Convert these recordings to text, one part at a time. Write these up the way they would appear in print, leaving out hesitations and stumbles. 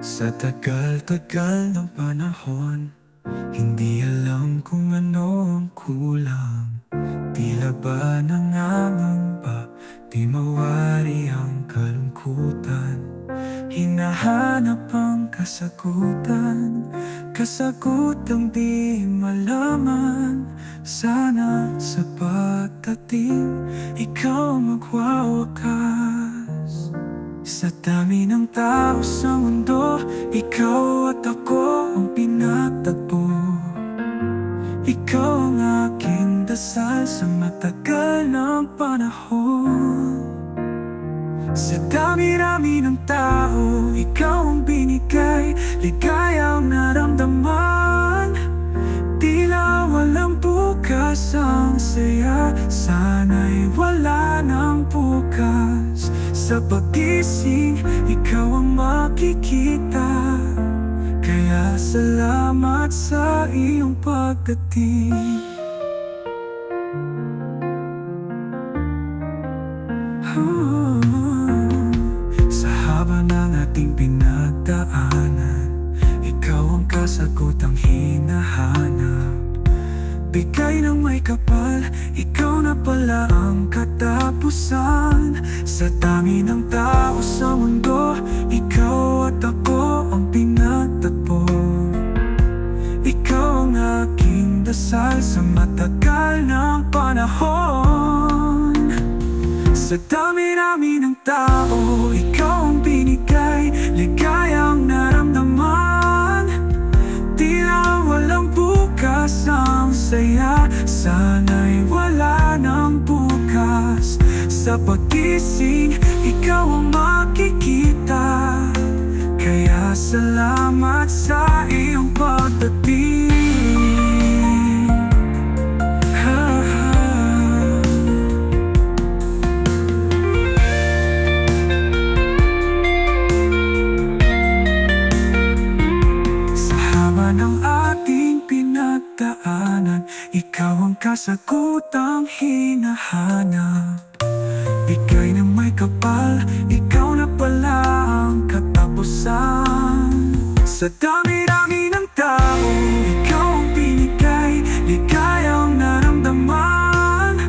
Sa tagal-tagal ng panahon, hindi alam kung ano ang kulang. Tila ba nangangamba, di mawari ang kalungkutan. Hinahanap ang kasagutan, kasagutang di malaman. Sana sa pagdating, ikaw magwawakas. Sa dami ng tao sa mundo, ikaw at ako ang pinagtagpo. Ikaw ang aking dasal sa matagal ng panahon. Sa dami-rami ng tao, ikaw ang binigay, ligayang naramdaman. Tila walang bukas ang saya, sana'y wala ng bukas. Sa pag-ising, ikaw ang makikita, kaya salamat sa iyong pagdating. Sa haba ng ating pinagdaanan, ikaw ang kasagutang hinahanap. Bigay ng may kapal, ikaw na pala ang katapusan. Sa dami ng tao sa mundo, ikaw at ako ang pinagtagpo. Ikaw ang aking dasal sa matagal ng panahon. Sa dami-rami ng tao, ikaw ang binigay, ligayang naramdaman. Tila walang bukas ang saya, sana'y wala ng bukas. Sa pag-ising, ikaw ang makikita, kaya salamat sa iyong pagdating. Ng ating pinagdaanan, ikaw ang kasagutang hinahanap. Bigay ng may kapal, ikaw na pala ang katapusan. Sa dami-rami ng tao, ikaw ang binigay, ligayang naramdaman.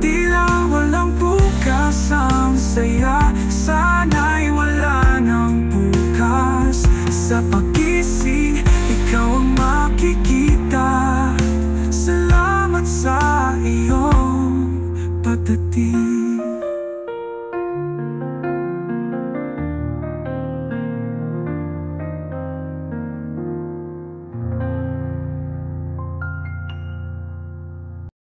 Tila walang bukas ang saya, sana'y wala ng bukas. Sa pag-ising, ikaw ang makikita, salamat sa iyong pagdating.